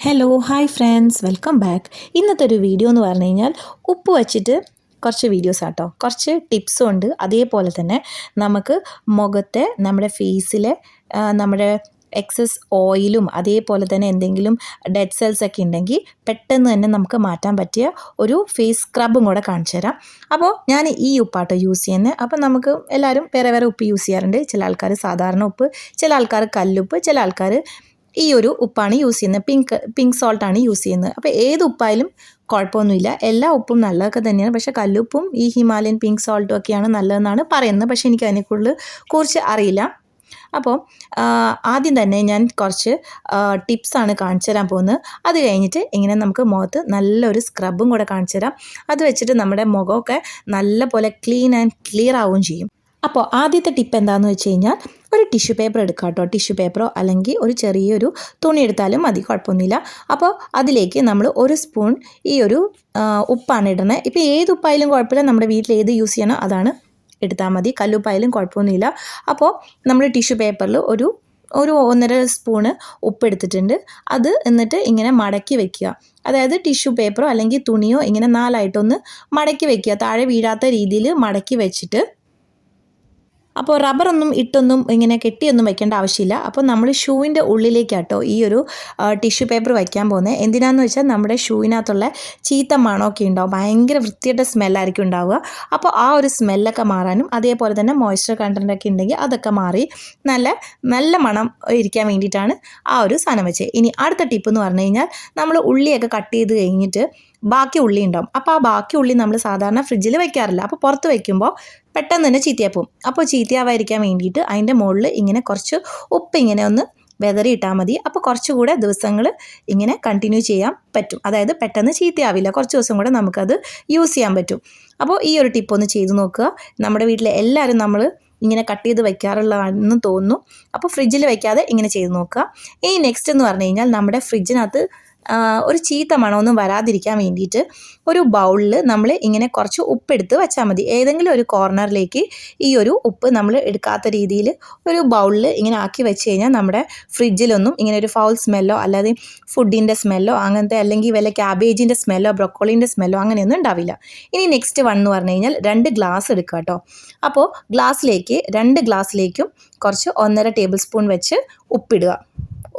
Hello hi friends welcome back. ഇന്നത്തെ ഒരു video എന്ന് പറഞ്ഞു കഴിഞ്ഞാൽ ഉപ്പ് വച്ചിട്ട് കുറച്ച് വീഡിയോസ് ആട്ടോ, കുറച്ച് ടിപ്സും ഉണ്ട്. അതേപോലെ തന്നെ നമുക്ക് മുഖത്തെ നമ്മുടെ ഫേസിലെ നമ്മുടെ എക്സസ് ഓയിലും അതേപോലെ തന്നെ എന്തെങ്കിലും ഡെഡ് സെൽസ് ഒക്കെ ഉണ്ടെങ്കിൽ പെട്ടെന്ന് തന്നെ നമുക്ക് മാറ്റാൻ പറ്റിയ ഒരു ഫേസ് സ്ക്രബും കൂടെ കാണിച്ചു തരാം. അപ്പോൾ ഞാൻ ഈ ഉപ്പാട്ടോ യൂസ് ചെയ്യുന്നത്. അപ്പോൾ നമുക്ക് എല്ലാവരും വേറെ വേറെ ഉപ്പ് യൂസ് ചെയ്യാറുണ്ട്. ചില ആൾക്കാർ സാധാരണ ഉപ്പ്, ചില ആൾക്കാർ കല്ലുപ്പ്, ചില ആൾക്കാർ ഈ ഒരു ഉപ്പാണ് യൂസ് ചെയ്യുന്നത്, പിങ്ക് സോൾട്ടാണ് യൂസ് ചെയ്യുന്നത്. അപ്പോൾ ഏത് ഉപ്പായാലും കുഴപ്പമൊന്നുമില്ല, എല്ലാ ഉപ്പും നല്ലതൊക്കെ തന്നെയാണ്. പക്ഷേ കല്ലുപ്പും ഈ ഹിമാലയൻ പിങ്ക് സോൾട്ടും ഒക്കെയാണ് നല്ലതെന്നാണ് പറയുന്നത്. പക്ഷേ എനിക്ക് അതിനെക്കുറിച്ച് കുറിച്ച് അറിയില്ല. അപ്പോൾ ആദ്യം തന്നെ ഞാൻ കുറച്ച് ടിപ്സാണ് കാണിച്ചു തരാൻ പോകുന്നത്. അത് കഴിഞ്ഞിട്ട് ഇങ്ങനെ നമുക്ക് മുഖത്ത് നല്ലൊരു സ്ക്രബും കൂടെ കാണിച്ചു തരാം. അത് വെച്ചിട്ട് നമ്മുടെ മുഖമൊക്കെ നല്ല പോലെ ക്ലീൻ ആൻഡ് ക്ലിയർ ആവുകയും ചെയ്യും. അപ്പോൾ ആദ്യത്തെ ടിപ്പ് എന്താണെന്ന് വെച്ച് കഴിഞ്ഞാൽ ഒരു ടിഷ്യൂ പേപ്പർ എടുക്കുക കേട്ടോ. ടിഷ്യൂ പേപ്പറോ അല്ലെങ്കിൽ ഒരു ചെറിയൊരു തുണി എടുത്താലും മതി, കുഴപ്പമൊന്നുമില്ല. അപ്പോൾ അതിലേക്ക് നമ്മൾ ഒരു സ്പൂൺ ഈ ഒരു ഉപ്പാണ് ഇടുന്നത്. ഇപ്പോൾ ഏത് ഉപ്പായാലും കുഴപ്പമില്ല, നമ്മുടെ വീട്ടിൽ ഏത് യൂസ് ചെയ്യണോ അതാണ് എടുത്താൽ മതി. കല്ലുപ്പായാലും കുഴപ്പമൊന്നുമില്ല. അപ്പോൾ നമ്മൾ ടിഷ്യൂ പേപ്പറിൽ ഒരു 1.5 സ്പൂണ് ഉപ്പ് എടുത്തിട്ടുണ്ട്. അത് എന്നിട്ട് ഇങ്ങനെ മടക്കി വെക്കുക. അതായത് ടിഷ്യൂ പേപ്പറോ അല്ലെങ്കിൽ തുണിയോ ഇങ്ങനെ 4ആയിട്ടൊന്ന് മടക്കി വെക്കുക, താഴെ വീഴാത്ത രീതിയിൽ മടക്കി വെച്ചിട്ട്. അപ്പോൾ റബ്ബറൊന്നും ഇട്ടൊന്നും ഇങ്ങനെ കെട്ടിയൊന്നും വെക്കേണ്ട ആവശ്യമില്ല. അപ്പോൾ നമ്മൾ ഷൂവിൻ്റെ ഉള്ളിലേക്കാട്ടോ ഈ ഒരു ടിഷ്യൂ പേപ്പർ വയ്ക്കാൻ പോകുന്നത്. എന്തിനാണെന്ന് വെച്ചാൽ നമ്മുടെ ഷൂവിനകത്തുള്ള ചീത്ത മണമൊക്കെ ഉണ്ടാവും, ഭയങ്കര വൃത്തിയുടെ സ്മെല്ലായിരിക്കും ഉണ്ടാവുക. അപ്പോൾ ആ ഒരു സ്മെല്ലൊക്കെ മാറാനും അതേപോലെ തന്നെ മോയ്സ്ചർ കണ്ടൻറ്റൊക്കെ ഉണ്ടെങ്കിൽ അതൊക്കെ മാറി നല്ല മണം ഇരിക്കാൻ വേണ്ടിയിട്ടാണ് ആ ഒരു സാധനം വെച്ചത്. ഇനി അടുത്ത ടിപ്പ് എന്ന് പറഞ്ഞു കഴിഞ്ഞാൽ നമ്മൾ ഉള്ളിയൊക്കെ കട്ട് ചെയ്ത് കഴിഞ്ഞിട്ട് ബാക്കി ഉള്ളി ഉണ്ടാവും. അപ്പോൾ ആ ബാക്കി ഉള്ളി നമ്മൾ സാധാരണ ഫ്രിഡ്ജിൽ വെക്കാറില്ല. അപ്പോൾ പുറത്ത് വയ്ക്കുമ്പോൾ പെട്ടെന്ന് തന്നെ ചീത്തയാവും. അപ്പോൾ ചീത്തയാവാതിരിക്കാൻ വേണ്ടിയിട്ട് അതിൻ്റെ മുകളിൽ ഇങ്ങനെ കുറച്ച് ഉപ്പ് ഇങ്ങനെ ഒന്ന് വെതറി ഇട്ടാൽ മതി. അപ്പോൾ കുറച്ചുകൂടെ ദിവസങ്ങൾ ഇങ്ങനെ കണ്ടിന്യൂ ചെയ്യാൻ പറ്റും. അതായത് പെട്ടെന്ന് ചീത്തയാവില്ല, കുറച്ച് ദിവസം കൂടെ നമുക്കത് യൂസ് ചെയ്യാൻ പറ്റും. അപ്പോൾ ഈ ഒരു ടിപ്പ് ഒന്ന് ചെയ്ത് നോക്കുക. നമ്മുടെ വീട്ടിലെ എല്ലാവരും നമ്മൾ ഇങ്ങനെ കട്ട് ചെയ്ത് വയ്ക്കാറുള്ളതാണെന്ന് തോന്നുന്നു. അപ്പോൾ ഫ്രിഡ്ജിൽ വയ്ക്കാതെ ഇങ്ങനെ ചെയ്ത് നോക്കുക. ഇനി നെക്സ്റ്റ് എന്ന് പറഞ്ഞു കഴിഞ്ഞാൽ നമ്മുടെ ഫ്രിഡ്ജിനകത്ത് ഒരു ചീത്ത മണമൊന്നും വരാതിരിക്കാൻ വേണ്ടിയിട്ട് ഒരു ബൗളിൽ നമ്മൾ ഇങ്ങനെ കുറച്ച് ഉപ്പെടുത്ത് വെച്ചാൽ മതി. ഏതെങ്കിലും ഒരു കോർണറിലേക്ക് ഈ ഒരു ഉപ്പ് നമ്മൾ എടുക്കാത്ത രീതിയിൽ ഒരു ബൗളിൽ ഇങ്ങനെ ആക്കി വെച്ച് കഴിഞ്ഞാൽ നമ്മുടെ ഫ്രിഡ്ജിലൊന്നും ഇങ്ങനെ ഒരു ഫൗൾ സ്മെല്ലോ അല്ലാതെ ഫുഡിൻ്റെ സ്മെല്ലോ അങ്ങനത്തെ അല്ലെങ്കിൽ വല്ല ക്യാബേജിൻ്റെ സ്മെല്ലോ ബ്രൊക്കോളിൻ്റെ സ്മെല്ലോ അങ്ങനെയൊന്നും ഉണ്ടാവില്ല. ഇനി നെക്സ്റ്റ് വൺ എന്ന് പറഞ്ഞു കഴിഞ്ഞാൽ 2 ഗ്ലാസ് എടുക്കുക കേട്ടോ. അപ്പോൾ 2 ഗ്ലാസ്സിലേക്കും കുറച്ച് 1.5 ടേബിൾ സ്പൂൺ വെച്ച് ഉപ്പിടുക.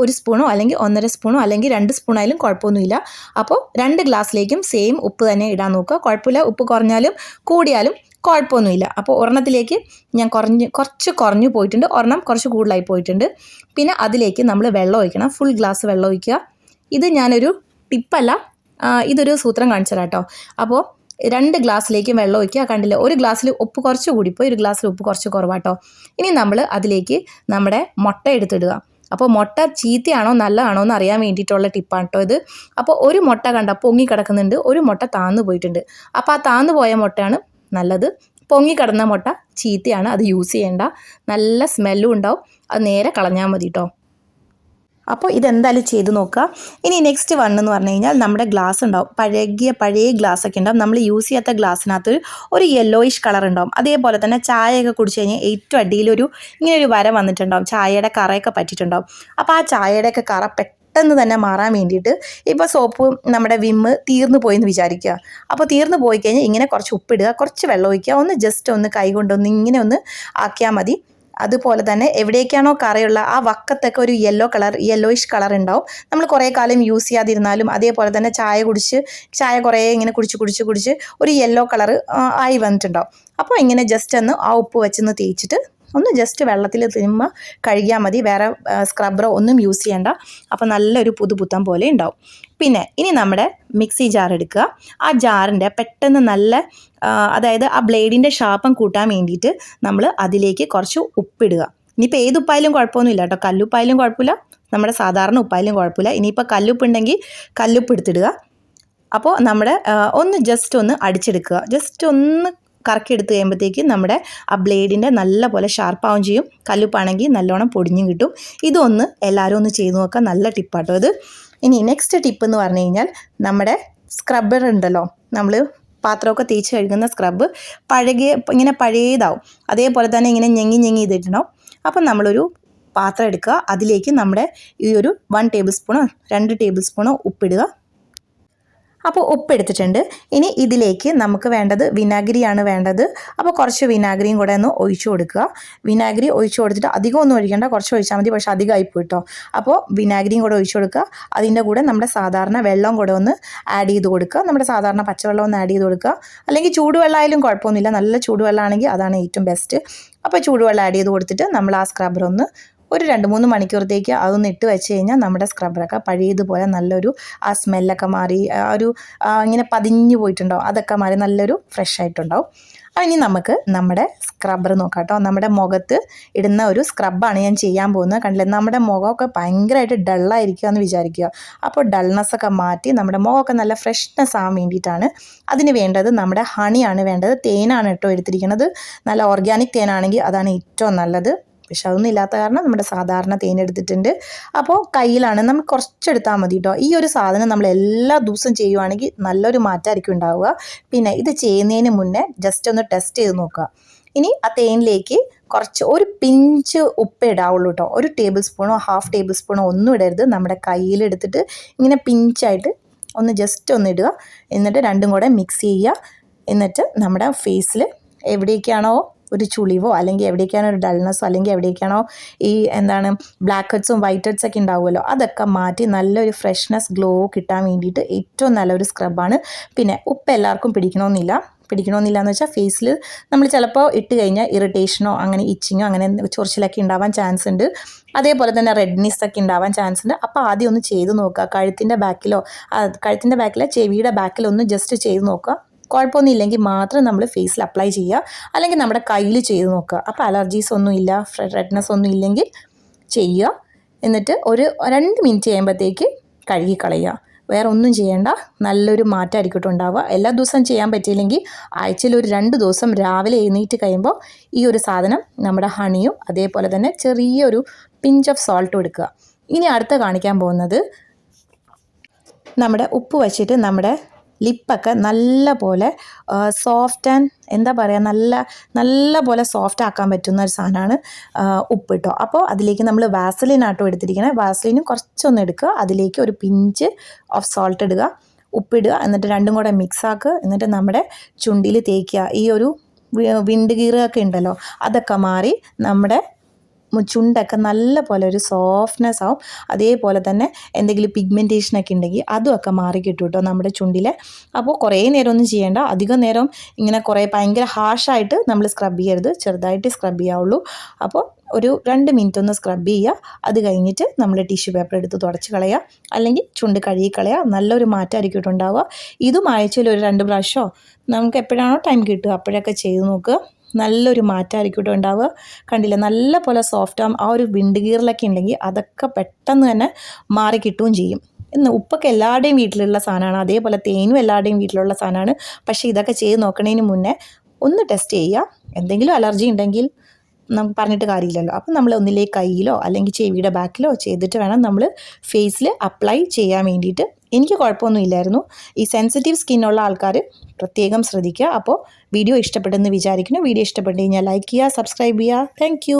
1 സ്പൂണോ അല്ലെങ്കിൽ 1.5 സ്പൂണോ അല്ലെങ്കിൽ 2 സ്പൂണായാലും കുഴപ്പമൊന്നുമില്ല. അപ്പോൾ 2 ഗ്ലാസ്സിലേക്കും സെയിം ഉപ്പ് തന്നെ ഇടാൻ നോക്കുക. കുഴപ്പമില്ല, ഉപ്പ് കുറഞ്ഞാലും കൂടിയാലും കുഴപ്പമൊന്നുമില്ല. അപ്പോൾ ഒരെണ്ണത്തിലേക്ക് ഞാൻ കുറച്ച് കുറഞ്ഞു പോയിട്ടുണ്ട്, ഒരെണ്ണം കുറച്ച് കൂടുതലായി പോയിട്ടുണ്ട്. പിന്നെ അതിലേക്ക് നമ്മൾ വെള്ളം ഒഴിക്കണം, ഫുൾ ഗ്ലാസ് വെള്ളം ഒഴിക്കുക. ഇത് ഞാനൊരു ടിപ്പല്ല, ഇതൊരു സൂത്രം കാണിച്ചു തരാം കേട്ടോ. അപ്പോൾ 2 ഗ്ലാസ്സിലേക്ക് വെള്ളം ഒഴിക്കുക. കണ്ടില്ല, ഒരു ഗ്ലാസ്സിൽ ഉപ്പ് കുറച്ച് കൂടിപ്പോയി, ഒരു ഗ്ലാസ്സിൽ ഉപ്പ് കുറച്ച് കുറവാട്ടോ. ഇനി നമ്മൾ അതിലേക്ക് നമ്മുടെ മുട്ട എടുത്തിടുക. അപ്പോൾ മുട്ട ചീത്തയാണോ നല്ലതാണോ എന്ന് അറിയാൻ വേണ്ടിയിട്ടുള്ള ടിപ്പാണ് കേട്ടോ ഇത്. അപ്പോൾ ഒരു മുട്ട കണ്ട പൊങ്ങി കിടക്കുന്നുണ്ട്, ഒരു മുട്ട താന്നു പോയിട്ടുണ്ട്. അപ്പോൾ ആ താന്നു പോയ മുട്ടയാണ് നല്ലത്, പൊങ്ങി കിടന്ന മുട്ട ചീത്തയാണ്, അത് യൂസ് ചെയ്യേണ്ട. നല്ല സ്മെല്ലും ഉണ്ടാവും, അത് നേരെ കളഞ്ഞാൽ മതി കേട്ടോ. അപ്പോൾ ഇതെന്തായാലും ചെയ്ത് നോക്കുക. ഇനി നെക്സ്റ്റ് വൺ എന്ന് പറഞ്ഞു കഴിഞ്ഞാൽ നമ്മുടെ ഗ്ലാസ് ഉണ്ടാവും, പഴയ ഗ്ലാസ്സൊക്കെ ഉണ്ടാവും. നമ്മൾ യൂസ് ചെയ്യാത്ത ഗ്ലാസ്സിനകത്ത് ഒരു യെല്ലോയിഷ് കളർ ഉണ്ടാവും. അതേപോലെ തന്നെ ചായയൊക്കെ കുടിച്ച് കഴിഞ്ഞാൽ ഏറ്റവും അടിയിലൊരു ഇങ്ങനൊരു വര വന്നിട്ടുണ്ടാവും, ചായയുടെ കറയൊക്കെ പറ്റിയിട്ടുണ്ടാവും. അപ്പോൾ ആ ചായയുടെയൊക്കെ കറ പെട്ടെന്ന് തന്നെ മാറാൻ വേണ്ടിയിട്ട് ഇപ്പോൾ സോപ്പ് നമ്മുടെ വിമ്മ് തീർന്നു പോയെന്ന് വിചാരിക്കുക. അപ്പോൾ തീർന്നു പോയി കഴിഞ്ഞാൽ ഇങ്ങനെ കുറച്ച് ഉപ്പിടുക, കുറച്ച് വെള്ളം ഒഴിക്കുക, ഒന്ന് ജസ്റ്റ് ഒന്ന് കൈ കൊണ്ടൊന്ന് ഇങ്ങനെ ഒന്ന് ആക്കിയാൽ മതി. അതുപോലെ തന്നെ എവിടേക്കാണോ കറയുള്ള ആ വക്കത്തൊക്കെ ഒരു യെല്ലോയിഷ് കളർ ഉണ്ടാവും. നമ്മൾ കുറേ കാലം യൂസ് ചെയ്യാതിരുന്നാലും അതേപോലെ തന്നെ ചായ കുറേ ഇങ്ങനെ കുടിച്ച് ഒരു യെല്ലോ കളർ ആയി വന്നിട്ടുണ്ടാവും. അപ്പോൾ ഇങ്ങനെ ജസ്റ്റ് ഒന്ന് ആ ഉപ്പ് വെച്ചൊന്ന് തേച്ചിട്ട് ഒന്ന് ജസ്റ്റ് വെള്ളത്തിൽ തിരുമ്മ കഴുകിയാൽ മതി. വേറെ സ്ക്രബ്ബറോ ഒന്നും യൂസ് ചെയ്യേണ്ട. അപ്പോൾ നല്ലൊരു പുതുപുത്തൻ പോലെ ഉണ്ടാവും. പിന്നെ ഇനി നമ്മുടെ മിക്സി ജാർ എടുക്കുക. ആ ജാറിൻ്റെ പെട്ടെന്ന് അതായത് ആ ബ്ലേഡിൻ്റെ ഷാർപ്പം കൂട്ടാൻ വേണ്ടിയിട്ട് നമ്മൾ അതിലേക്ക് കുറച്ച് ഉപ്പിടുക. ഇനിയിപ്പോൾ ഏത് ഉപ്പായാലും കുഴപ്പമൊന്നുമില്ല കേട്ടോ, കല്ലുപ്പായാലും കുഴപ്പമില്ല, നമ്മുടെ സാധാരണ ഉപ്പായാലും കുഴപ്പമില്ല. ഇനിയിപ്പോൾ കല്ലുപ്പ് ഉണ്ടെങ്കിൽ കല്ലുപ്പ് എടുത്തിടുക. അപ്പോൾ നമ്മുടെ ഒന്ന് ജസ്റ്റ് ഒന്ന് അടിച്ചെടുക്കുക. ജസ്റ്റ് ഒന്ന് കറക്കി എടുത്ത് കഴിയുമ്പോഴത്തേക്കും നമ്മുടെ ആ ബ്ലേഡിൻ്റെ നല്ല പോലെ ഷാർപ്പാവും ചെയ്യും. കല്ലുപ്പാണെങ്കിൽ നല്ലോണം പൊടിഞ്ഞും കിട്ടും. ഇതൊന്ന് എല്ലാവരും ഒന്ന് ചെയ്ത് നോക്കുക, നല്ല ടിപ്പാട്ടോ ഇത്. ഇനി നെക്സ്റ്റ് ടിപ്പ് എന്ന് പറഞ്ഞു കഴിഞ്ഞാൽ നമ്മുടെ സ്ക്രബ്ബർ ഉണ്ടല്ലോ, നമ്മൾ പാത്രമൊക്കെ തേച്ച് കഴുകുന്ന സ്ക്രബ്ബ് ഇങ്ങനെ പഴയതാവും. അതേപോലെ തന്നെ ഇങ്ങനെ ഞെങ്ങി ചെയ്തിട്ടുണ്ടാവും. അപ്പം നമ്മളൊരു പാത്രം എടുക്കുക. അതിലേക്ക് നമ്മുടെ ഈ ഒരു 1 ടേബിൾ സ്പൂണോ 2 ടേബിൾ സ്പൂണോ ഉപ്പിടുക. അപ്പോൾ ഉപ്പെടുത്തിട്ടുണ്ട്. ഇനി ഇതിലേക്ക് നമുക്ക് വേണ്ടത് വിനാഗിരിയാണ് വേണ്ടത്. അപ്പോൾ കുറച്ച് വിനാഗിരിയും കൂടെ ഒന്ന് ഒഴിച്ചു കൊടുക്കുക. വിനാഗിരി ഒഴിച്ചു കൊടുത്തിട്ട് അധികം ഒന്നും ഒഴിക്കേണ്ട, കുറച്ച് ഒഴിച്ചാൽ മതി. പക്ഷേ അധികമായിപ്പോയി കേട്ടോ. അപ്പോൾ വിനാഗിരിയും കൂടെ ഒഴിച്ചു കൊടുക്കുക. അതിൻ്റെ കൂടെ നമ്മുടെ സാധാരണ വെള്ളം കൂടെ ഒന്ന് ആഡ് ചെയ്ത് കൊടുക്കുക. നമ്മുടെ സാധാരണ പച്ചവെള്ളം ഒന്ന് ആഡ് ചെയ്ത് കൊടുക്കുക. അല്ലെങ്കിൽ ചൂടുവെള്ളമായാലും കുഴപ്പമൊന്നുമില്ല. നല്ല ചൂടുവെള്ളമാണെങ്കിൽ അതാണ് ഏറ്റവും ബെസ്റ്റ്. അപ്പോൾ ചൂടുവെള്ളം ആഡ് ചെയ്ത് കൊടുത്തിട്ട് നമ്മൾ ആ സ്ക്രബ്ബർ ഒന്ന് ഒരു 2-3 മണിക്കൂറത്തേക്ക് അതൊന്ന് ഇട്ട് വെച്ച് കഴിഞ്ഞാൽ നമ്മുടെ സ്ക്രബ്ബറൊക്കെ പഴയതുപോലെ നല്ലൊരു ആ സ്മെല്ലൊക്കെ മാറി ഇങ്ങനെ പതിഞ്ഞു പോയിട്ടുണ്ടാവും. അതൊക്കെ മാറി നല്ലൊരു ഫ്രഷ് ആയിട്ടുണ്ടാവും. ഇനി നമുക്ക് നമ്മുടെ സ്ക്രബ്ബർ നോക്കാം കേട്ടോ. നമ്മുടെ മുഖത്ത് ഇടുന്ന ഒരു സ്ക്രബാണ് ഞാൻ ചെയ്യാൻ പോകുന്നത്. കണ്ടില്ലേ, നമ്മുടെ മുഖമൊക്കെ ഭയങ്കരമായിട്ട് ഡള്ളായിരിക്കുക എന്ന് വിചാരിക്കുക. അപ്പോൾ ഡൾനെസ്സൊക്കെ മാറ്റി നമ്മുടെ മുഖമൊക്കെ നല്ല ഫ്രഷ്നെസ് ആവാൻ വേണ്ടിയിട്ടാണ്. അതിന് വേണ്ടത് നമ്മുടെ ഹണിയാണ് വേണ്ടത്. തേനാണ് കേട്ടോ എടുത്തിരിക്കുന്നത്. നല്ല ഓർഗാനിക് തേനാണെങ്കിൽ അതാണ് ഏറ്റവും നല്ലത്. പക്ഷെ അതൊന്നും ഇല്ലാത്ത കാരണം നമ്മുടെ സാധാരണ തേൻ എടുത്തിട്ടുണ്ട്. അപ്പോൾ കയ്യിലാണ് നമ്മൾ കുറച്ചെടുത്താൽ മതി കേട്ടോ. ഈ ഒരു സാധനം നമ്മൾ എല്ലാ ദിവസവും ചെയ്യുവാണെങ്കിൽ നല്ലൊരു മാറ്റമായിരിക്കും ഉണ്ടാവുക. പിന്നെ ഇത് ചെയ്യുന്നതിന് മുന്നേ ജസ്റ്റ് ഒന്ന് ടെസ്റ്റ് ചെയ്ത് നോക്കുക. ഇനി ആ തേനിലേക്ക് ഒരു പിഞ്ച് ഉപ്പ് ഇടാവുള്ളൂ കേട്ടോ. 1 ടേബിൾ സ്പൂണോ 1/2 ടേബിൾ സ്പൂണോ ഒന്നും ഇടരുത്. നമ്മുടെ കയ്യിലെടുത്തിട്ട് ഇങ്ങനെ പിഞ്ചായിട്ട് ഒന്ന് ജസ്റ്റ് ഒന്ന് ഇടുക. എന്നിട്ട് രണ്ടും കൂടെ മിക്സ് ചെയ്യുക. എന്നിട്ട് നമ്മുടെ ഫേസിൽ എവിടേക്കാണോ ഒരു ചുളിവോ അല്ലെങ്കിൽ എവിടേക്കാണോ ഒരു ഡൾനെസ്സോ അല്ലെങ്കിൽ എവിടേക്കാണോ ഈ ബ്ലാക്ക് ഹെഡ്സും വൈറ്റ് ഹെഡ്സ് ഒക്കെ ഉണ്ടാവുമല്ലോ, അതൊക്കെ മാറ്റി നല്ലൊരു ഫ്രഷ്നെസ് ഗ്ലോ കിട്ടാൻ വേണ്ടിയിട്ട് ഏറ്റവും നല്ലൊരു സ്ക്രബാണ്. പിന്നെ ഉപ്പ് എല്ലാവർക്കും പിടിക്കണമെന്നില്ല എന്ന് വെച്ചാൽ ഫേസിൽ നമ്മൾ ചിലപ്പോൾ ഇട്ട് കഴിഞ്ഞാൽ ഇറിറ്റേഷനോ അങ്ങനെ ഇച്ചിങ്ങോ അങ്ങനെ ചൊറിച്ചിലൊക്കെ ഉണ്ടാവാൻ ചാൻസ് ഉണ്ട്. അതേപോലെ തന്നെ റെഡ്നെസ് ഒക്കെ ഉണ്ടാവാൻ ചാൻസ് ഉണ്ട്. അപ്പോൾ ആദ്യം ഒന്ന് ചെയ്ത് നോക്കുക. കഴുത്തിൻ്റെ ബാക്കിലോ ചെവിയുടെ ബാക്കിലോ ഒന്ന് ജസ്റ്റ് ചെയ്ത് നോക്കുക. കുഴപ്പമൊന്നും ഇല്ലെങ്കിൽ മാത്രം നമ്മൾ ഫേസിൽ അപ്ലൈ ചെയ്യുക. അല്ലെങ്കിൽ നമ്മുടെ കയ്യിൽ ചെയ്ത് നോക്കുക. അപ്പോൾ അലർജീസ് ഒന്നും ഇല്ല, റെഡ്നെസ് ഒന്നും ഇല്ലെങ്കിൽ ചെയ്യുക. എന്നിട്ട് ഒരു 2 മിനിറ്റ് കഴിയുമ്പോഴത്തേക്ക് കഴുകിക്കളയുക. വേറെ ഒന്നും ചെയ്യേണ്ട. നല്ലൊരു മാറ്റമായിരിക്കും ഉണ്ടാവുക. എല്ലാ ദിവസവും ചെയ്യാൻ പറ്റിയില്ലെങ്കിൽ ആഴ്ചയിൽ ഒരു 2 ദിവസം രാവിലെ എഴുന്നേറ്റ് കഴിയുമ്പോൾ ഈ ഒരു സാധനം നമ്മുടെ ഹണിയും അതേപോലെ തന്നെ ചെറിയൊരു പിഞ്ച് ഓഫ് സോൾട്ടും എടുക്കുക. ഇനി അടുത്ത കാണിക്കാൻ പോകുന്നത് നമ്മുടെ ഉപ്പ് വച്ചിട്ട് നമ്മുടെ ലിപ്പൊക്കെ നല്ല പോലെ സോഫ്റ്റ് ആൻഡ് നല്ല പോലെ സോഫ്റ്റ് ആക്കാൻ പറ്റുന്ന ഒരു സാധനമാണ് ഉപ്പ് കേട്ടോ. അപ്പോൾ അതിലേക്ക് നമ്മൾ വാസലിനാട്ടോ എടുത്തിരിക്കണേ. വാസലിനും കുറച്ചൊന്ന് എടുക്കുക. അതിലേക്ക് ഒരു പിഞ്ച് ഓഫ് സോൾട്ട് ഇടുക, ഉപ്പിടുക. എന്നിട്ട് രണ്ടും കൂടെ മിക്സ് ആക്കുക. എന്നിട്ട് നമ്മുടെ ചുണ്ടിൽ തേക്കുക. ഈ ഒരു വിണ്ട് കീറൊക്കെ ഉണ്ടല്ലോ, അതൊക്കെ മാറി നമ്മുടെ ചുണ്ടൊക്കെ നല്ല പോലെ ഒരു സോഫ്റ്റ്നെസ് ആവും. അതേപോലെ തന്നെ എന്തെങ്കിലും പിഗ്മെൻറ്റേഷനൊക്കെ ഉണ്ടെങ്കിൽ അതുമൊക്കെ മാറി കിട്ടും കേട്ടോ നമ്മുടെ ചുണ്ടിലെ. അപ്പോൾ കുറേ നേരം ഒന്നും ചെയ്യേണ്ട. അധികം നേരം ഇങ്ങനെ ഭയങ്കര ഹാഷായിട്ട് നമ്മൾ സ്ക്രബ് ചെയ്യരുത്. ചെറുതായിട്ട് സ്ക്രബ് ചെയ്യാവുള്ളൂ. അപ്പോൾ ഒരു 2 മിനിറ്റ് ഒന്ന് സ്ക്രബ് ചെയ്യുക. അത് കഴിഞ്ഞിട്ട് നമ്മൾ ടിഷ്യൂ പേപ്പർ എടുത്ത് തുടച്ച് കളയുക. അല്ലെങ്കിൽ ചുണ്ട് കഴുകി കളയുക. നല്ലൊരു മാറ്റമായിരിക്കും ഉണ്ടാവുക. ഇതും ആഴ്ചയിൽ ഒരു 2 പ്രാവശ്യമോ നമുക്ക് എപ്പോഴാണോ ടൈം കിട്ടുക അപ്പോഴൊക്കെ ചെയ്ത് നോക്കുക. നല്ലൊരു മാറ്റമായിരിക്കും ഉണ്ടാവുക. കണ്ടില്ല, നല്ല പോലെ സോഫ്റ്റ് ആവും. ആ ഒരു വിണ്ട് കീറലൊക്കെ ഉണ്ടെങ്കിൽ അതൊക്കെ പെട്ടെന്ന് തന്നെ മാറി കിട്ടുകയും ചെയ്യും. ഉപ്പൊക്കെ എല്ലാവരുടെയും വീട്ടിലുള്ള സാധനമാണ്. അതേപോലെ തേനും എല്ലാവരുടെയും വീട്ടിലുള്ള സാധനമാണ്. പക്ഷേ ഇതൊക്കെ ചെയ്ത് നോക്കുന്നതിന് മുന്നേ ഒന്ന് ടെസ്റ്റ് ചെയ്യുക. എന്തെങ്കിലും അലർജി ഉണ്ടെങ്കിൽ നമുക്ക് പറഞ്ഞിട്ട് കാര്യമില്ലല്ലോ. അപ്പം നമ്മൾ ഒന്നിലേക്ക് കയ്യിലോ അല്ലെങ്കിൽ ചെവിയുടെ ബാക്കിലോ ചെയ്തിട്ട് വേണം നമ്മൾ ഫേസിൽ അപ്ലൈ ചെയ്യാൻ വേണ്ടിയിട്ട്. എനിക്ക് കുഴപ്പമൊന്നും ഇല്ലായിരുന്നു. ഈ സെൻസിറ്റീവ് സ്കിന്നുള്ള ആൾക്കാർ പ്രത്യേകം ശ്രദ്ധിക്കുക. അപ്പോൾ വീഡിയോ ഇഷ്ടപ്പെട്ടെന്ന് വിചാരിക്കുന്നു. വീഡിയോ ഇഷ്ടപ്പെട്ട് കഴിഞ്ഞാൽ ലൈക്ക് ചെയ്യുക, സബ്സ്ക്രൈബ് ചെയ്യുക. താങ്ക്